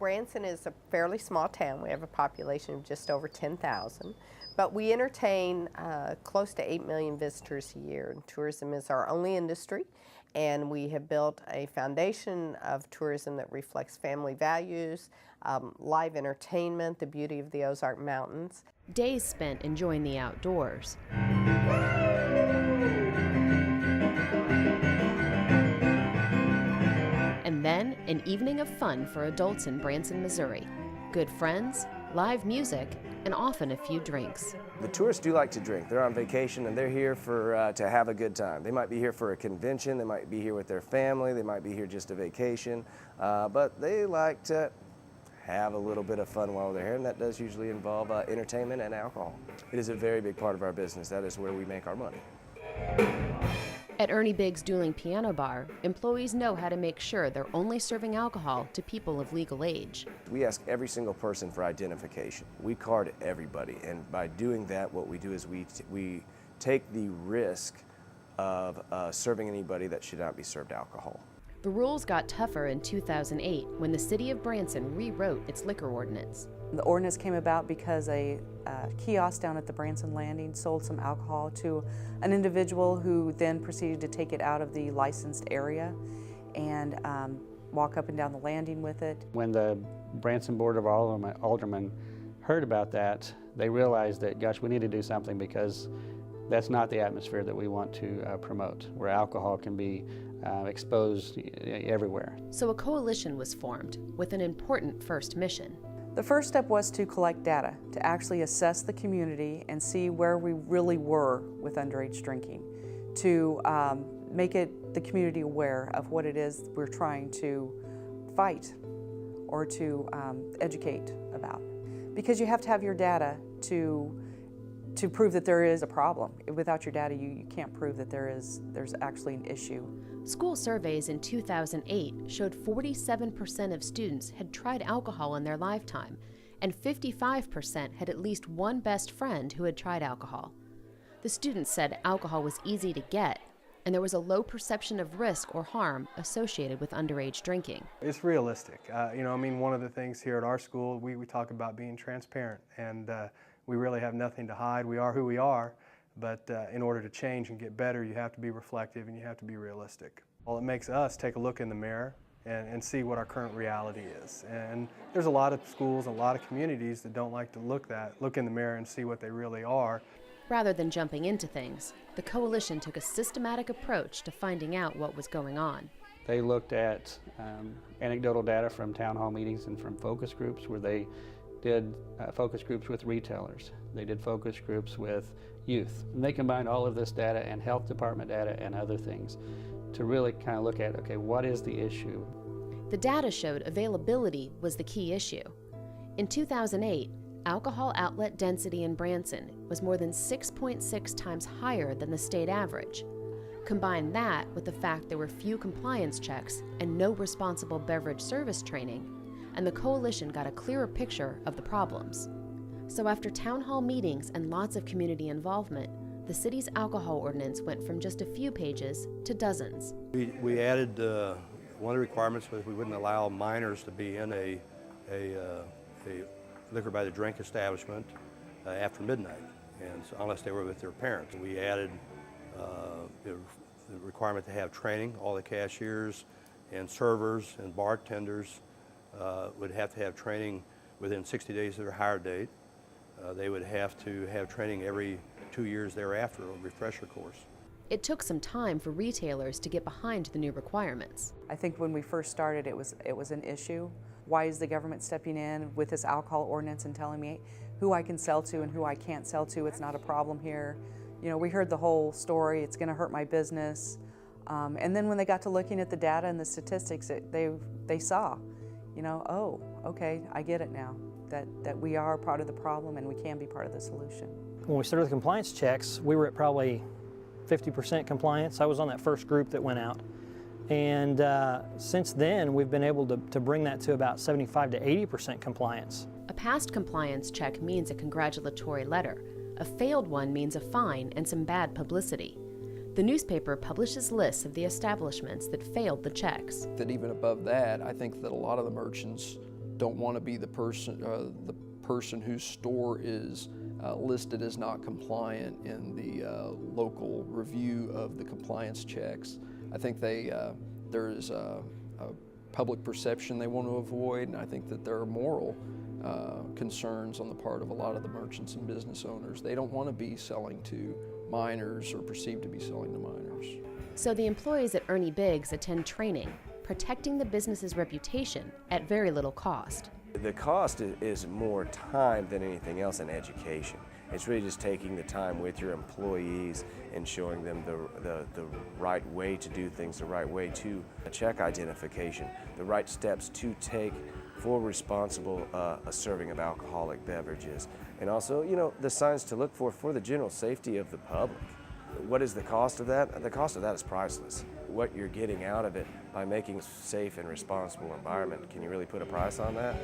Branson is a fairly small town. We have a population of just over 10,000, but we entertain close to 8 million visitors a year. And tourism is our only industry, and we have built a foundation of tourism that reflects family values, live entertainment, the beauty of the Ozark Mountains. Days spent enjoying the outdoors. And then an evening of fun for adults in Branson, Missouri. Good friends, live music, and often a few drinks. The tourists do like to drink. They're on vacation and they're here for to have a good time. They might be here for a convention, they might be here with their family, they might be here just a vacation, but they like to have a little bit of fun while they're here, and that does usually involve entertainment and alcohol. It is a very big part of our business. That is where we make our money. At Ernie Biggs' Dueling Piano Bar, employees know how to make sure they're only serving alcohol to people of legal age. We ask every single person for identification. We card everybody, and by doing that, what we do is we take the risk of serving anybody that should not be served alcohol. The rules got tougher in 2008 when the city of Branson rewrote its liquor ordinance. The ordinance came about because a kiosk down at the Branson Landing sold some alcohol to an individual who then proceeded to take it out of the licensed area and walk up and down the landing with it. When the Branson Board of Aldermen heard about that, they realized that, gosh, we need to do something, because that's not the atmosphere that we want to promote, where alcohol can be exposed everywhere. So a coalition was formed with an important first mission. The first step was to collect data, to actually assess the community and see where we really were with underage drinking, to make the community aware of what it is we're trying to fight or to educate about. Because you have to have your data to prove that there is a problem. Without your data, you can't prove that there's actually an issue. School surveys in 2008 showed 47% of students had tried alcohol in their lifetime, and 55% had at least one best friend who had tried alcohol. The students said alcohol was easy to get, and there was a low perception of risk or harm associated with underage drinking. It's realistic. One of the things here at our school, we talk about being transparent, and we really have nothing to hide. We are who we are, but in order to change and get better, you have to be reflective and you have to be realistic. Well, it makes us take a look in the mirror and see what our current reality is. And there's a lot of schools, a lot of communities that don't like to look in the mirror and see what they really are. Rather than jumping into things, the coalition took a systematic approach to finding out what was going on. They looked at anecdotal data from town hall meetings and from focus groups, where they did focus groups with retailers. They did focus groups with youth. And they combined all of this data and health department data and other things to really kind of look at, okay, what is the issue? The data showed availability was the key issue. In 2008, alcohol outlet density in Branson was more than 6.6 times higher than the state average. Combine that with the fact there were few compliance checks and no responsible beverage service training, and the coalition got a clearer picture of the problems. So after town hall meetings and lots of community involvement, the city's alcohol ordinance went from just a few pages to dozens. We added, one of the requirements was we wouldn't allow minors to be in a liquor by the drink establishment after midnight, and so, unless they were with their parents. We added the requirement to have training. All the cashiers and servers and bartenders would have to have training within 60 days of their hire date. They would have to have training every 2 years thereafter, a refresher course. It took some time for retailers to get behind the new requirements. I think when we first started, it was an issue. Why is the government stepping in with this alcohol ordinance and telling me who I can sell to and who I can't sell to? It's not a problem here. We heard the whole story, it's going to hurt my business. And then when they got to looking at the data and the statistics, they saw, oh, okay, I get it now, that we are part of the problem and we can be part of the solution. When we started the compliance checks, we were at probably 50% compliance. I was on that first group that went out. And since then, we've been able to bring that to about 75 to 80% compliance. A passed compliance check means a congratulatory letter. A failed one means a fine and some bad publicity. The newspaper publishes lists of the establishments that failed the checks. That even above that, I think that a lot of the merchants don't want to be the person whose store is listed as not compliant in the local review of the compliance checks. I think there is a public perception they want to avoid, and I think that there are moral concerns on the part of a lot of the merchants and business owners. They don't want to be selling to minors or perceived to be selling to minors. So the employees at Ernie Biggs attend training, protecting the business's reputation at very little cost. The cost is more time than anything else in education. It's really just taking the time with your employees and showing them the right way to do things, the right way to check identification, the right steps to take for responsible serving of alcoholic beverages. And also, you know, the signs to look for the general safety of the public. What is the cost of that? The cost of that is priceless. What you're getting out of it by making a safe and responsible environment, can you really put a price on that?